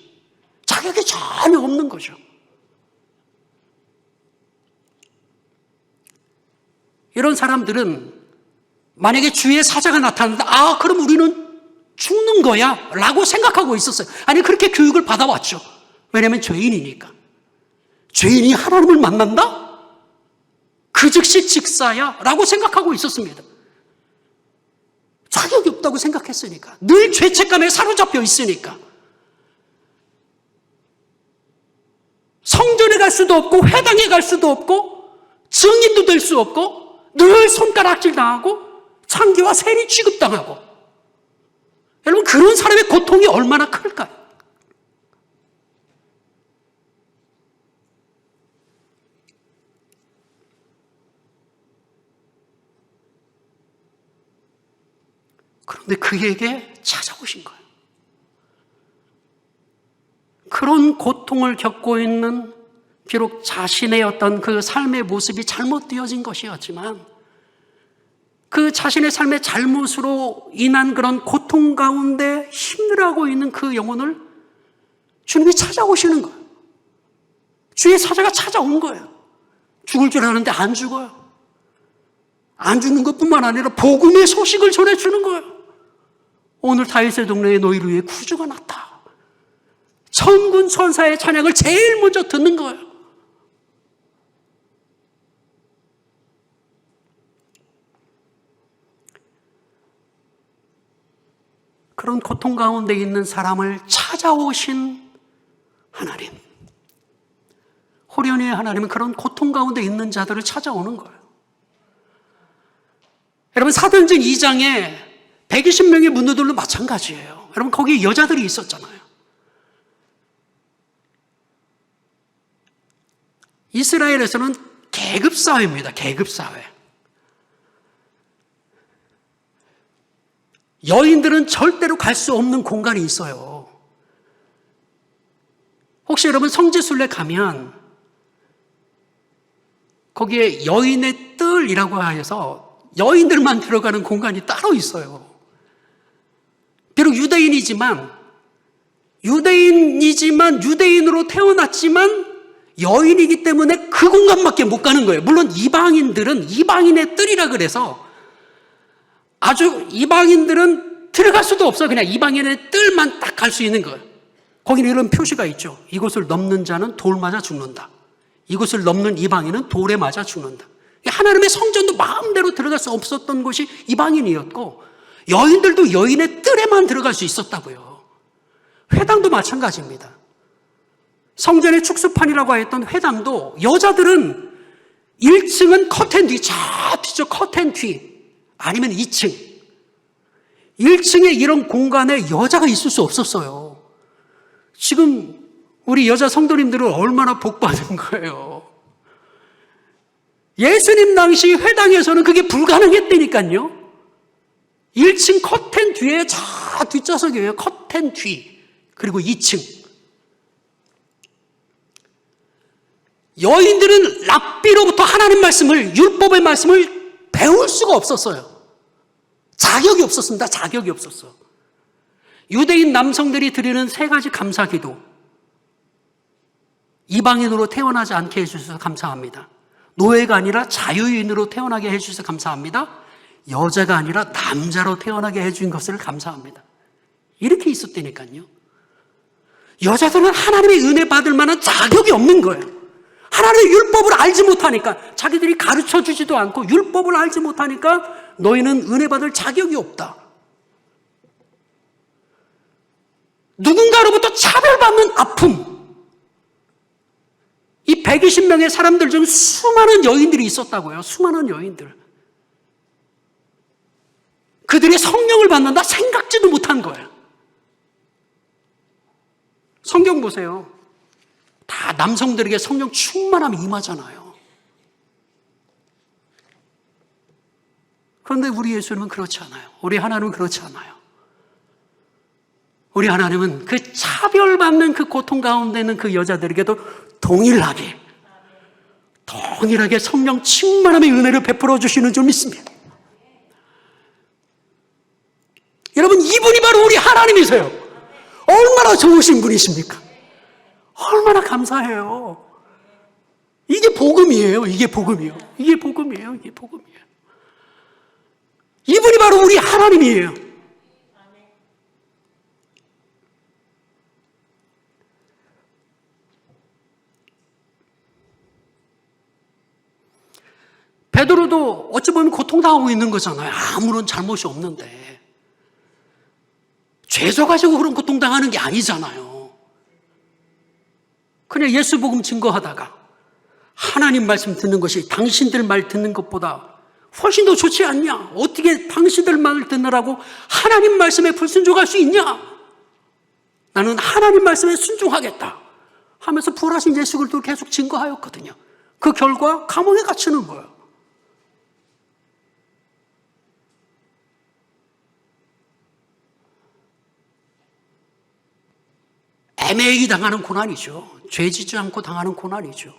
자격이 전혀 없는 거죠. 이런 사람들은 만약에 주의 사자가 나타난다, 그럼 우리는 죽는 거야 라고 생각하고 있었어요. 아니, 그렇게 교육을 받아왔죠. 왜냐하면 죄인이니까. 죄인이 하나님을 만난다? 그 즉시 직사야 라고 생각하고 있었습니다. 자격이 없다고 생각했으니까. 늘 죄책감에 사로잡혀 있으니까. 성전에 갈 수도 없고 회당에 갈 수도 없고 증인도 될 수 없고 늘 손가락질 당하고 창기와 세리 취급당하고. 여러분, 그런 사람의 고통이 얼마나 클까요? 그런데 그에게 찾아오신 거예요. 그런 고통을 겪고 있는, 비록 자신의 어떤 그 삶의 모습이 잘못되어진 것이었지만 그 자신의 삶의 잘못으로 인한 그런 고통 가운데 힘들어하고 있는 그 영혼을 주님이 찾아오시는 거예요. 주의 사자가 찾아온 거예요. 죽을 줄 아는데 안 죽어요. 안 죽는 것뿐만 아니라 복음의 소식을 전해주는 거예요. 오늘 다윗의 동네에 너희를 위해 구주가 났다. 천군 천사의 찬양을 제일 먼저 듣는 거예요. 그런 고통 가운데 있는 사람을 찾아오신 하나님. 호련히의 하나님은 그런 고통 가운데 있는 자들을 찾아오는 거예요. 여러분, 사도행전 2장에 120명의 문도들도 마찬가지예요. 여러분, 거기에 여자들이 있었잖아요. 이스라엘에서는 계급사회입니다. 계급사회. 여인들은 절대로 갈 수 없는 공간이 있어요. 혹시 여러분 성지순례 가면 거기에 여인의 뜰이라고 해서 여인들만 들어가는 공간이 따로 있어요. 비록 유대인이지만 유대인으로 태어났지만 여인이기 때문에 그 공간밖에 못 가는 거예요. 물론 이방인들은 이방인의 뜰이라 그래서 아주 이방인들은 들어갈 수도 없어요. 그냥 이방인의 뜰만 딱 갈 수 있는 거예요. 거기는 이런 표시가 있죠. 이곳을 넘는 자는 돌 맞아 죽는다. 이곳을 넘는 이방인은 돌에 맞아 죽는다. 하나님의 성전도 마음대로 들어갈 수 없었던 곳이 이방인이었고 여인들도 여인의 뜰에만 들어갈 수 있었다고요. 회당도 마찬가지입니다. 성전의 축수판이라고 했던 회당도 여자들은 1층은 커튼 뒤, 저 뒤쪽 커튼 뒤, 아니면 2층. 1층에 이런 공간에 여자가 있을 수 없었어요. 지금 우리 여자 성도님들은 얼마나 복받은 거예요. 예수님 당시 회당에서는 그게 불가능했다니까요. 1층 커튼 뒤에 저 뒷좌석이에요. 커튼 뒤. 그리고 2층. 여인들은 랍비로부터 하나님 말씀을, 율법의 말씀을 배울 수가 없었어요. 자격이 없었습니다. 자격이 없었어. 유대인 남성들이 드리는 세 가지 감사기도, 이방인으로 태어나지 않게 해주셔서 감사합니다. 노예가 아니라 자유인으로 태어나게 해주셔서 감사합니다. 여자가 아니라 남자로 태어나게 해준 것을 감사합니다. 이렇게 있었다니까요. 여자들은 하나님의 은혜 받을 만한 자격이 없는 거예요. 하나님의 율법을 알지 못하니까, 자기들이 가르쳐 주지도 않고 율법을 알지 못하니까 너희는 은혜 받을 자격이 없다. 누군가로부터 차별받는 아픔. 이 120명의 사람들 중 수많은 여인들이 있었다고요. 수많은 여인들. 그들의 성령을 받는다 생각지도 못한 거예요. 성경 보세요. 다 남성들에게 성령 충만함이 임하잖아요. 그런데 우리 예수님은 그렇지 않아요. 우리 하나님은 그렇지 않아요. 우리 하나님은 그 차별받는 그 고통 가운데 있는 그 여자들에게도 동일하게 성령 충만함의 은혜를 베풀어 주시는 줄 믿습니다. 여러분, 이분이 바로 우리 하나님이세요. 얼마나 좋으신 분이십니까? 얼마나 감사해요. 이게 복음이에요. 이게 복음이에요. 이게 복음이에요. 이게 복음이에요. 이분이 바로 우리 하나님이에요. 베드로도 어찌 보면 고통당하고 있는 거잖아요. 아무런 잘못이 없는데. 죄 져가지고 그런 고통당하는 게 아니잖아요. 그냥 예수 복음 증거하다가 하나님 말씀 듣는 것이 당신들 말 듣는 것보다 훨씬 더 좋지 않냐? 어떻게 당신들 말 듣느라고 하나님 말씀에 불순종할 수 있냐? 나는 하나님 말씀에 순종하겠다 하면서 부활하신 예수 그리스도를 계속 증거하였거든요. 그 결과 감옥에 갇히는 거예요. 애매히 당하는 고난이죠. 죄 짓지 않고 당하는 고난이죠.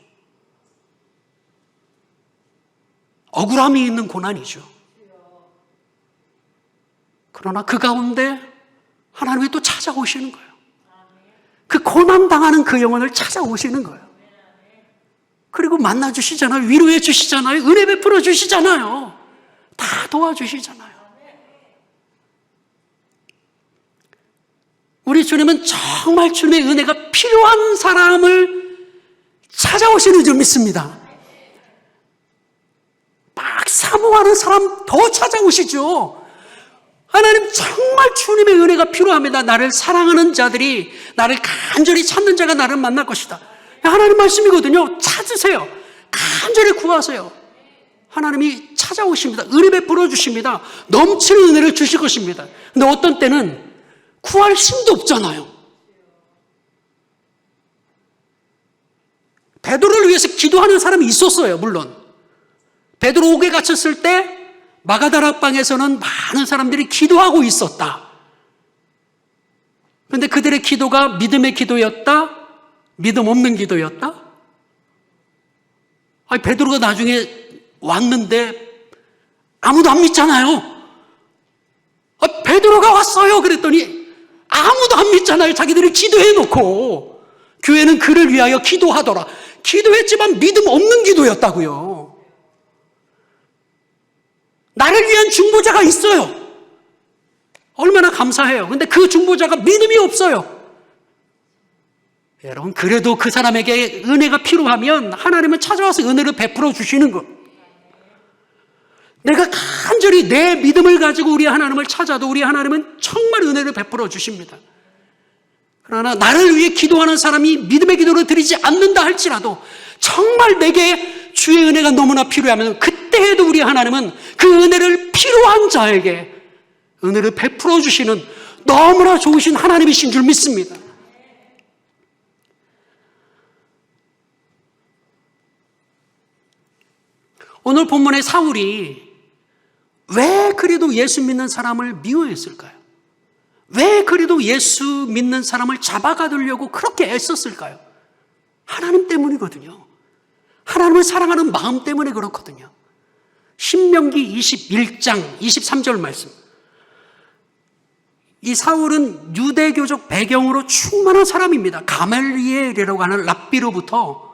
억울함이 있는 고난이죠. 그러나 그 가운데 하나님이 또 찾아오시는 거예요. 그 고난 당하는 그 영혼을 찾아오시는 거예요. 그리고 만나주시잖아요. 위로해 주시잖아요. 은혜 베풀어 주시잖아요. 다 도와주시잖아요. 우리 주님은 정말 주님의 은혜가 필요한 사람을 찾아오시는 줄 믿습니다. 막 사모하는 사람 더 찾아오시죠. 하나님 정말 주님의 은혜가 필요합니다. 나를 사랑하는 자들이, 나를 간절히 찾는 자가 나를 만날 것이다. 하나님 말씀이거든요. 찾으세요. 간절히 구하세요. 하나님이 찾아오십니다. 은혜 베풀어 주십니다. 넘치는 은혜를 주실 것입니다. 근데 어떤 때는 구할 힘도 없잖아요. 베드로를 위해서 기도하는 사람이 있었어요. 물론 베드로 옥에 갇혔을 때 마가다라 방에서는 많은 사람들이 기도하고 있었다. 그런데 그들의 기도가 믿음의 기도였다? 믿음 없는 기도였다? 아니, 베드로가 나중에 왔는데 아무도 안 믿잖아요. 베드로가 왔어요 그랬더니 아무도 안 믿잖아요. 자기들이 기도해놓고. 교회는 그를 위하여 기도하더라. 기도했지만 믿음 없는 기도였다고요. 나를 위한 중보자가 있어요. 얼마나 감사해요. 근데 그 중보자가 믿음이 없어요. 여러분, 그래도 그 사람에게 은혜가 필요하면 하나님은 찾아와서 은혜를 베풀어 주시는 것. 내가 간절히 내 믿음을 가지고 우리 하나님을 찾아도 우리 하나님은 정말 은혜를 베풀어 주십니다. 그러나 나를 위해 기도하는 사람이 믿음의 기도를 드리지 않는다 할지라도 정말 내게 주의 은혜가 너무나 필요하면 그때에도 우리 하나님은 그 은혜를 필요한 자에게 은혜를 베풀어 주시는 너무나 좋으신 하나님이신 줄 믿습니다. 오늘 본문의 사울이 왜 그래도 예수 믿는 사람을 미워했을까요? 왜 그래도 예수 믿는 사람을 잡아가두려고 그렇게 애썼을까요? 하나님 때문이거든요. 하나님을 사랑하는 마음 때문에 그렇거든요. 신명기 21장 23절 말씀. 이 사울은 유대교적 배경으로 충만한 사람입니다. 가멜리엘이라고 하는 랍비로부터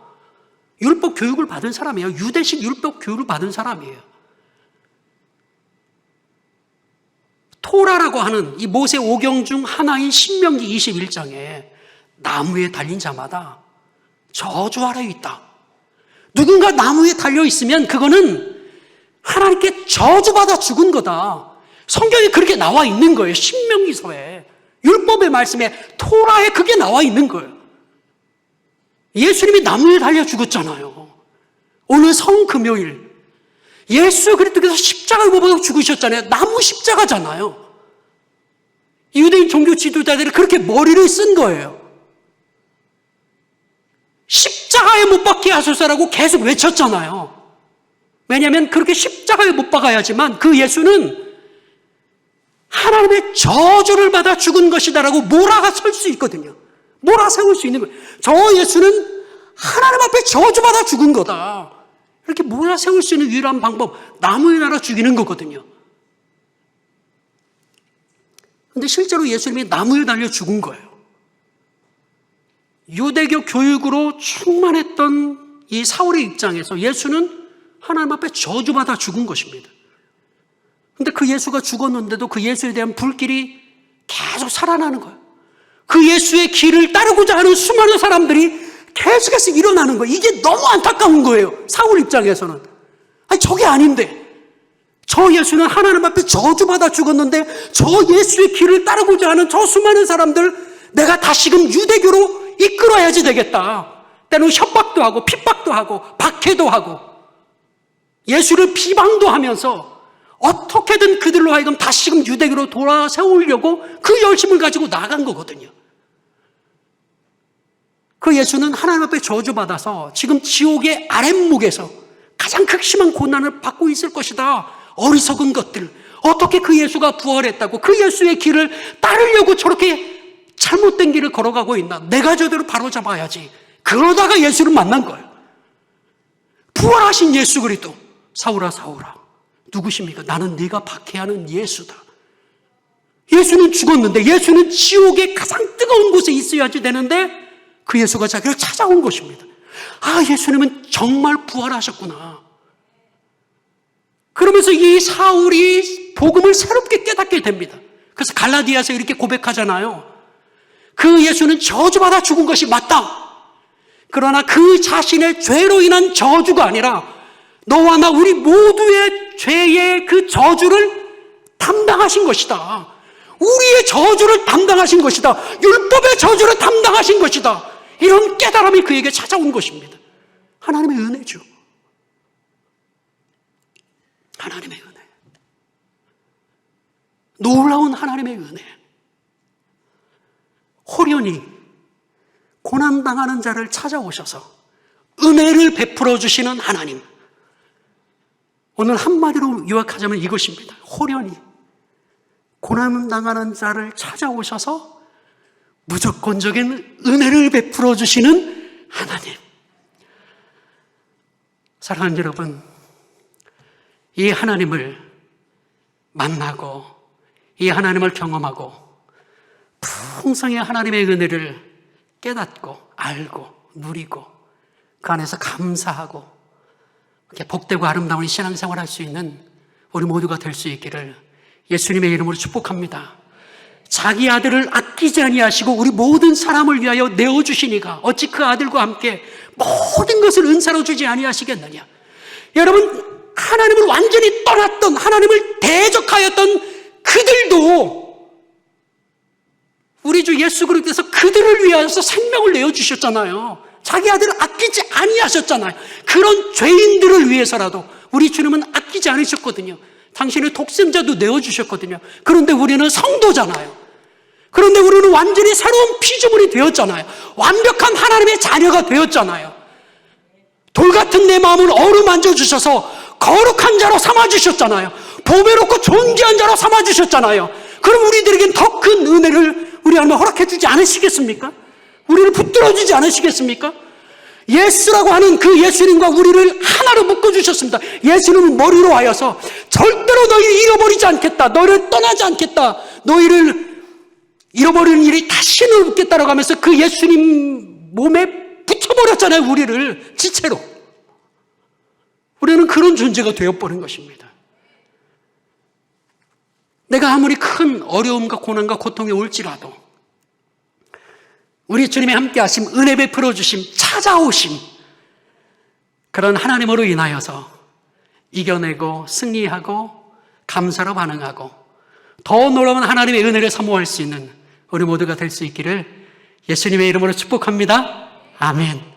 율법 교육을 받은 사람이에요. 유대식 율법 교육을 받은 사람이에요. 토라라고 하는 이 모세 오경 중 하나인 신명기 21장에 나무에 달린 자마다 저주 아래에 있다. 누군가 나무에 달려 있으면 그거는 하나님께 저주받아 죽은 거다. 성경에 그렇게 나와 있는 거예요. 신명기서에, 율법의 말씀에, 토라에 그게 나와 있는 거예요. 예수님이 나무에 달려 죽었잖아요. 오늘 성금요일 예수 그리스도께서 십자가를 못 박아 죽으셨잖아요. 나무 십자가잖아요. 유대인 종교 지도자들이 그렇게 머리를 쓴 거예요. 십자가에 못 박게 하소서라고 계속 외쳤잖아요. 왜냐하면 그렇게 십자가에 못 박아야지만 그 예수는 하나님의 저주를 받아 죽은 것이다라고 몰아설 수 있거든요. 몰아세울 수 있는 거예요. 저 예수는 하나님 앞에 저주받아 죽은 거다. 이렇게 몰아세울 수 있는 유일한 방법, 나무에 달아 죽이는 거거든요. 그런데 실제로 예수님이 나무에 달려 죽은 거예요. 유대교 교육으로 충만했던 이 사울의 입장에서 예수는 하나님 앞에 저주받아 죽은 것입니다. 그런데 그 예수가 죽었는데도 그 예수에 대한 불길이 계속 살아나는 거예요. 그 예수의 길을 따르고자 하는 수많은 사람들이 계속해서 일어나는 거예요. 이게 너무 안타까운 거예요. 사울 입장에서는. 아니 저게 아닌데, 저 예수는 하나님 앞에 저주받아 죽었는데 저 예수의 길을 따르고자 하는 저 수많은 사람들 내가 다시금 유대교로 이끌어야지 되겠다. 때로는 협박도 하고 핍박도 하고 박해도 하고 예수를 비방도 하면서 어떻게든 그들로 하여금 다시금 유대교로 돌아세우려고 그 열심을 가지고 나간 거거든요. 그 예수는 하나님 앞에 저주받아서 지금 지옥의 아랫목에서 가장 극심한 고난을 받고 있을 것이다. 어리석은 것들. 어떻게 그 예수가 부활했다고 그 예수의 길을 따르려고 저렇게 잘못된 길을 걸어가고 있나. 내가 저대로 바로잡아야지. 그러다가 예수를 만난 거예요. 부활하신 예수 그리스도. 사울아 사울아 누구십니까? 나는 네가 박해하는 예수다. 예수는 죽었는데 예수는 지옥의 가장 뜨거운 곳에 있어야지 되는데 그 예수가 자기를 찾아온 것입니다. 아, 예수님은 정말 부활하셨구나. 그러면서 이 사울이 복음을 새롭게 깨닫게 됩니다. 그래서 갈라디아서 이렇게 고백하잖아요. 그 예수는 저주받아 죽은 것이 맞다. 그러나 그 자신의 죄로 인한 저주가 아니라 너와 나 우리 모두의 죄의 그 저주를 담당하신 것이다. 우리의 저주를 담당하신 것이다. 율법의 저주를 담당하신 것이다. 이런 깨달음이 그에게 찾아온 것입니다. 하나님의 은혜죠. 하나님의 은혜. 놀라운 하나님의 은혜. 호련히 고난당하는 자를 찾아오셔서 은혜를 베풀어 주시는 하나님. 오늘 한마디로 요약하자면 이것입니다. 호련히 고난당하는 자를 찾아오셔서 무조건적인 은혜를 베풀어 주시는 하나님. 사랑하는 여러분, 이 하나님을 만나고 이 하나님을 경험하고 풍성의 하나님의 은혜를 깨닫고 알고 누리고 그 안에서 감사하고 이렇게 복되고 아름다운 신앙생활을 할 수 있는 우리 모두가 될 수 있기를 예수님의 이름으로 축복합니다. 자기 아들을 아끼지 아니하시고 우리 모든 사람을 위하여 내어주시니가 어찌 그 아들과 함께 모든 것을 은사로 주지 아니하시겠느냐. 여러분, 하나님을 완전히 떠났던, 하나님을 대적하였던 그들도 우리 주 예수 그리스도께서 그들을 위하여서 생명을 내어주셨잖아요. 자기 아들을 아끼지 아니하셨잖아요. 그런 죄인들을 위해서라도 우리 주님은 아끼지 않으셨거든요. 당신의 독생자도 내어주셨거든요. 그런데 우리는 성도잖아요. 그런데 우리는 완전히 새로운 피조물이 되었잖아요. 완벽한 하나님의 자녀가 되었잖아요. 돌 같은 내 마음을 어루만져 주셔서 거룩한 자로 삼아주셨잖아요. 보배롭고 존귀한 자로 삼아주셨잖아요. 그럼 우리들에겐 더 큰 은혜를 우리 하나님 허락해 주지 않으시겠습니까? 우리를 붙들어 주지 않으시겠습니까? 예수라고 하는 그 예수님과 우리를 하나로 묶어주셨습니다. 예수님은 머리로 하여서 절대로 너희를 잃어버리지 않겠다. 너희를 떠나지 않겠다. 너희를 잃어버리는 일이 다시는 없겠다라고 하면서 그 예수님 몸에 붙여버렸잖아요. 우리를 지체로. 우리는 그런 존재가 되어버린 것입니다. 내가 아무리 큰 어려움과 고난과 고통에 올지라도 우리 주님의 함께 하심, 은혜 베풀어 주심, 찾아오심, 그런 하나님으로 인하여서 이겨내고 승리하고 감사로 반응하고 더 놀라운 하나님의 은혜를 사모할 수 있는 우리 모두가 될 수 있기를 예수님의 이름으로 축복합니다. 아멘.